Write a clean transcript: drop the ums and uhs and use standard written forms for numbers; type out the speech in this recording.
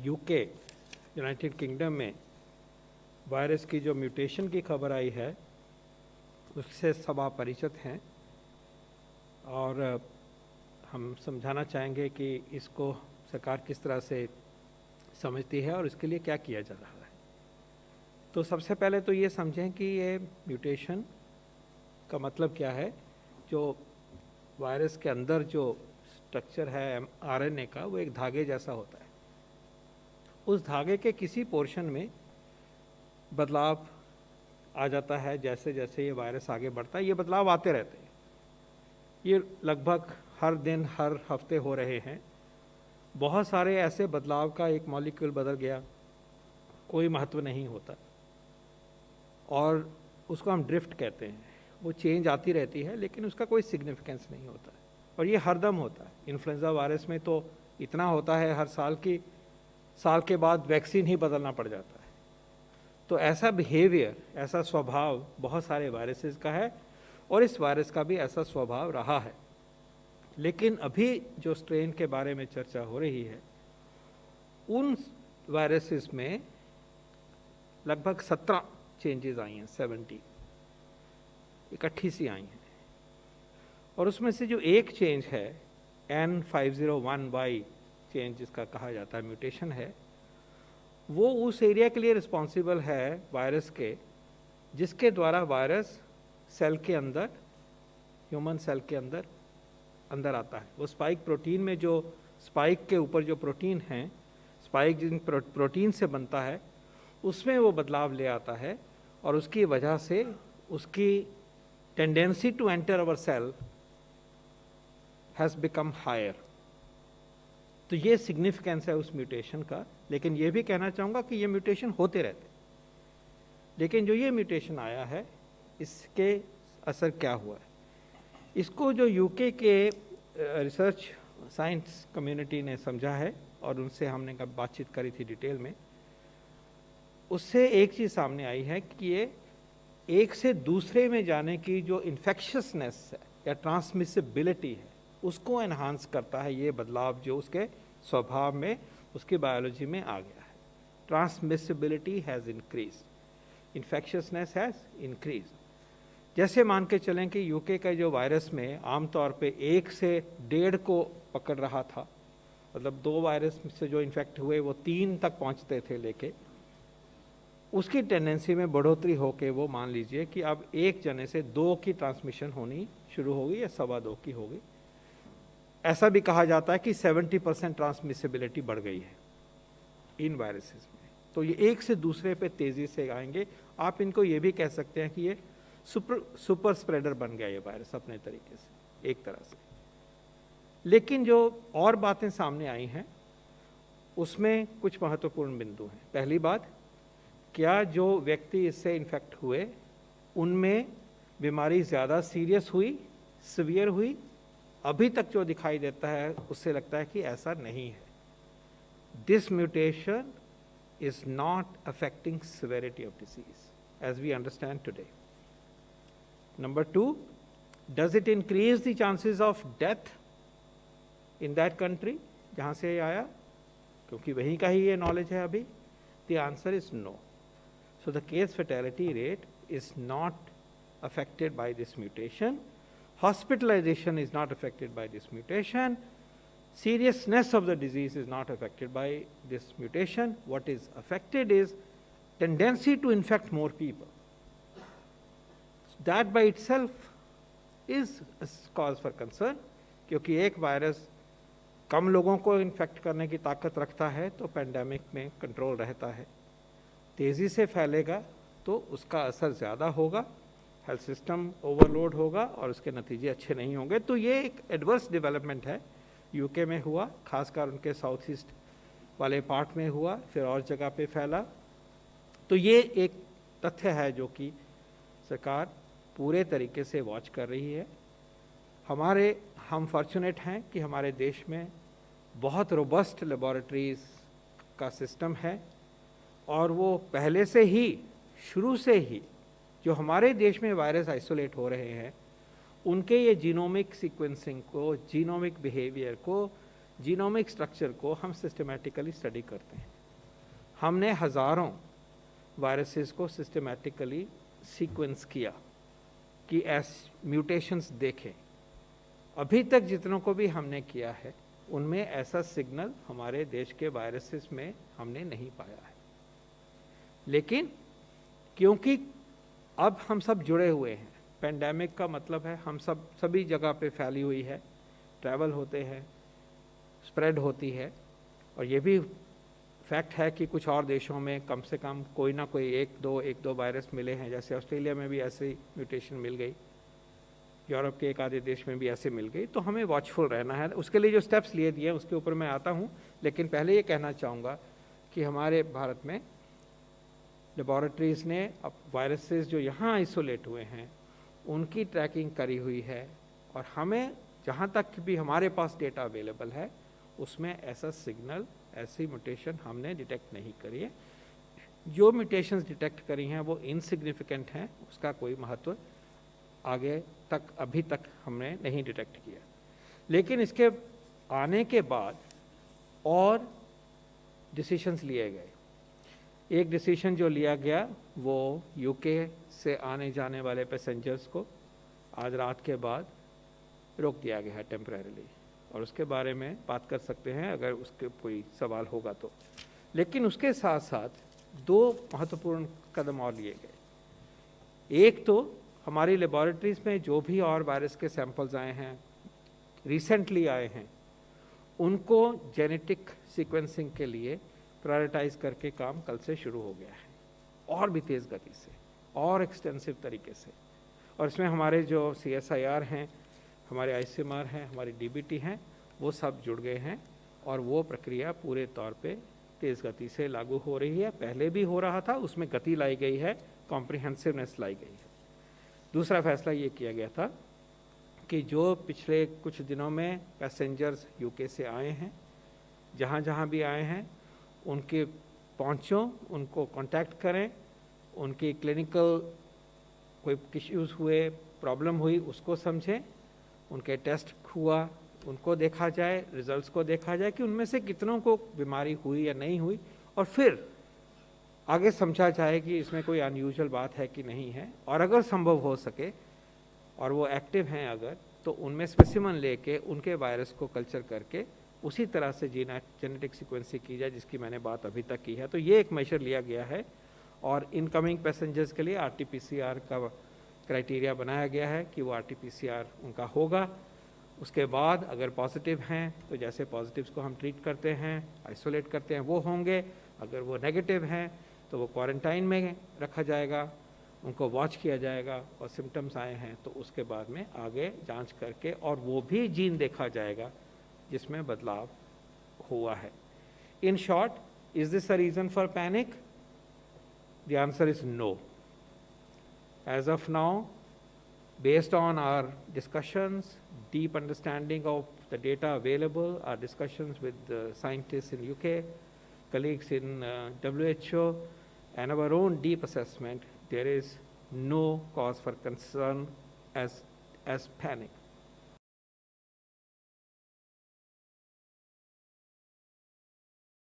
UK United kingdom में virus की जो म्यूटेशन की खबर आई है उससे सब आप परिचित हैं और हम समझाना चाहेंगे कि इसको सरकार किस तरह से समझती है और इसके लिए क्या किया जा रहा है। तो सबसे पहले तो ये समझें कि ये म्यूटेशन का मतलब क्या है। जो वायरस के अंदर जो स्ट्रक्चर है आरएनए का, वो एक धागे जैसा होता है। उस धागे के किसी पोर्शन में बदलाव आ जाता है। जैसे जैसे ये वायरस आगे बढ़ता है, ये बदलाव आते रहते हैं। ये लगभग हर दिन हर हफ्ते हो रहे हैं। बहुत सारे ऐसे बदलाव का एक मॉलिक्यूल बदल गया, कोई महत्व नहीं होता और उसको हम ड्रिफ्ट कहते हैं। वो चेंज आती रहती है लेकिन उसका कोई सिग्निफिकेंस नहीं होता और ये हरदम होता है। इन्फ्लुएंजा वायरस में तो इतना होता है हर साल की, साल के बाद वैक्सीन ही बदलना पड़ जाता है। तो ऐसा बिहेवियर, ऐसा स्वभाव बहुत सारे वायरसेस का है और इस वायरस का भी ऐसा स्वभाव रहा है। लेकिन अभी जो स्ट्रेन के बारे में चर्चा हो रही है, उन वायरसेस में लगभग 17 चेंजेस आई हैं, 70 इकट्ठी सी आई हैं। और उसमें से जो एक चेंज है N501Y चेंज जिसका कहा जाता है, म्यूटेशन है, वो उस एरिया के लिए रिस्पॉन्सिबल है वायरस के जिसके द्वारा वायरस सेल के अंदर, ह्यूमन सेल के अंदर आता है। वो स्पाइक प्रोटीन में, जो स्पाइक के ऊपर जो प्रोटीन हैं, स्पाइक जिन प्रोटीन से बनता है, उसमें वो बदलाव ले आता है और उसकी वजह से उसकी tendency to enter our cell has become higher. तो ये सिग्निफिकेंस है उस म्यूटेशन का। लेकिन ये भी कहना चाहूँगा कि ये म्यूटेशन होते रहते, लेकिन जो ये म्यूटेशन आया है इसके असर क्या हुआ है, इसको जो यूके के रिसर्च साइंस कम्युनिटी ने समझा है और उनसे हमने बातचीत करी थी डिटेल में, उससे एक चीज़ सामने आई है कि ये एक से दूसरे में जाने की जो इन्फेक्शसनेस है या ट्रांसमिसिबिलिटी है, उसको एनहांस करता है ये बदलाव जो उसके स्वभाव में, उसकी बायोलॉजी में आ गया है। Transmissibility has increase, infectiousness has increase. जैसे मान के चलें कि यूके का जो वायरस में आमतौर पे 1 से 1.5 को पकड़ रहा था, मतलब 2 वायरस से जो इन्फेक्ट हुए वो 3 तक पहुंचते थे, लेके उसकी टेंडेंसी में बढ़ोतरी होके वो मान लीजिए कि अब 1 जने से 2 की ट्रांसमिशन होनी शुरू होगी या 2.25 की होगी। ऐसा भी कहा जाता है कि 70% ट्रांसमिसिबिलिटी बढ़ गई है इन वायरसेस में। तो ये एक से दूसरे पे तेज़ी से आएंगे। आप इनको ये भी कह सकते हैं कि ये सुपर स्प्रेडर बन गया ये वायरस अपने तरीके से, एक तरह से। लेकिन जो और बातें सामने आई हैं उसमें कुछ महत्वपूर्ण बिंदु हैं। पहली बात, क्या जो व्यक्ति इससे इन्फेक्ट हुए उनमें बीमारी ज़्यादा सीरियस हुई, सिवियर हुई? अभी तक जो दिखाई देता है उससे लगता है कि ऐसा नहीं है। This mutation is not affecting severity of disease as we understand today. Number 2, does it increase the chances of death in that country जहाँ से ये आया, क्योंकि वहीं का ही ये नॉलेज है अभी? The answer is no. So the case fatality rate is not affected by this mutation. Hospitalization is not affected by this mutation. Seriousness of the disease is not affected by this mutation. What is affected is tendency to infect more people. So that by itself is a cause for concern, क्योंकि एक virus कम लोगों को infect करने की ताकत रखता है तो पेंडेमिक में कंट्रोल रहता है। तेज़ी से फैलेगा तो उसका असर ज़्यादा होगा, हेल्थ सिस्टम ओवरलोड होगा और उसके नतीजे अच्छे नहीं होंगे। तो ये एक एडवर्स डेवलपमेंट है, यूके में हुआ, खासकर उनके साउथ ईस्ट वाले पार्ट में हुआ, फिर और जगह पे फैला। तो ये एक तथ्य है जो कि सरकार पूरे तरीके से वॉच कर रही है। हम फॉर्चुनेट हैं कि हमारे देश में बहुत रोबस्ट लेबॉरेटरीज़ का सिस्टम है और वो पहले से ही, शुरू से ही जो हमारे देश में वायरस आइसोलेट हो रहे हैं उनके ये जीनोमिक सीक्वेंसिंग को, जीनोमिक बिहेवियर को, जीनोमिक स्ट्रक्चर को हम सिस्टमैटिकली स्टडी करते हैं। हमने हज़ारों वायरसेस को सिस्टमैटिकली सीक्वेंस किया कि म्यूटेशंस देखें। अभी तक जितनों को भी हमने किया है उनमें ऐसा सिग्नल हमारे देश के वायरसेस में हमने नहीं पाया है। लेकिन क्योंकि अब हम सब जुड़े हुए हैं, पेंडेमिक का मतलब है हम सब सभी जगह पे फैली हुई है, ट्रैवल होते हैं, स्प्रेड होती है, और ये भी फैक्ट है कि कुछ और देशों में कम से कम कोई ना कोई एक दो वायरस मिले हैं, जैसे ऑस्ट्रेलिया में भी ऐसी म्यूटेशन मिल गई, यूरोप के एक आधे देश में भी ऐसे मिल गई। तो हमें वॉचफुल रहना है। उसके लिए जो स्टेप्स लिए दिए उसके ऊपर मैं आता हूँ, लेकिन पहले ये कहना चाहूँगा कि हमारे भारत में लेबॉरेटरीज़ ने अब वायरसेस जो यहाँ आइसोलेट हुए हैं उनकी ट्रैकिंग करी हुई है, और हमें जहाँ तक भी हमारे पास डेटा अवेलेबल है उसमें ऐसा सिग्नल, ऐसी म्यूटेशन हमने डिटेक्ट नहीं करी है। जो म्यूटेशंस डिटेक्ट करी हैं वो इनसिग्निफिकेंट हैं, उसका कोई महत्व आगे तक अभी तक हमने नहीं डिटेक्ट किया। लेकिन इसके आने के बाद और डिसीशंस लिए गए। एक डिसीजन जो लिया गया वो यूके से आने जाने वाले पैसेंजर्स को आज रात के बाद रोक दिया गया है टेम्परेरीली, और उसके बारे में बात कर सकते हैं अगर उसके कोई सवाल होगा तो। लेकिन उसके साथ साथ दो महत्वपूर्ण कदम और लिए गए। एक तो हमारी लेबॉरेटरीज में जो भी और वायरस के सैंपल्स आए हैं, रिसेंटली आए हैं, उनको जेनेटिक सीक्वेंसिंग के लिए प्रायोरिटाइज करके काम कल से शुरू हो गया है, और भी तेज़ गति से और एक्सटेंसिव तरीके से। और इसमें हमारे जो CSIR हैं, हमारे ICMR हैं, हमारी DBT हैं, वो सब जुड़ गए हैं, और वो प्रक्रिया पूरे तौर पे तेज़ गति से लागू हो रही है। पहले भी हो रहा था, उसमें गति लाई गई है, कॉम्प्रिहेंसिवनेस लाई गई है। दूसरा फैसला ये किया गया था कि जो पिछले कुछ दिनों में पैसेंजर्स यूके से आए हैं, जहाँ जहाँ भी आए हैं, उनके पहुँचों, उनको कांटेक्ट करें, उनकी क्लिनिकल कोई इश्यूज़ हुए, प्रॉब्लम हुई, उसको समझें, उनके टेस्ट हुआ उनको देखा जाए, रिजल्ट्स को देखा जाए कि उनमें से कितनों को बीमारी हुई या नहीं हुई, और फिर आगे समझा जाए कि इसमें कोई अनयूजुअल बात है कि नहीं है। और अगर संभव हो सके और वो एक्टिव हैं अगर, तो उनमें स्पेसिमन लेके उनके वायरस को कल्चर करके उसी तरह से जेनेटिक सीक्वेंसिंग की जाए जिसकी मैंने बात अभी तक की है। तो ये एक मेजर लिया गया है, और इनकमिंग पैसेंजर्स के लिए RT-PCR का क्राइटेरिया बनाया गया है कि वो RT-PCR उनका होगा। उसके बाद अगर पॉजिटिव हैं तो जैसे पॉजिटिव्स को हम ट्रीट करते हैं, आइसोलेट करते हैं, वो होंगे। अगर वो नेगेटिव हैं तो वो क्वारंटाइन में रखा जाएगा, उनको वॉच किया जाएगा, और सिम्टम्स आए हैं तो उसके बाद में आगे जांच करके, और वो भी जीन देखा जाएगा जिसमें बदलाव हुआ है। In short, is this a reason for panic? The answer is no. As of now, based on our discussions, deep understanding of the data available, our discussions with the scientists in UK, colleagues in WHO, and our own deep assessment, there is no cause for concern as panic.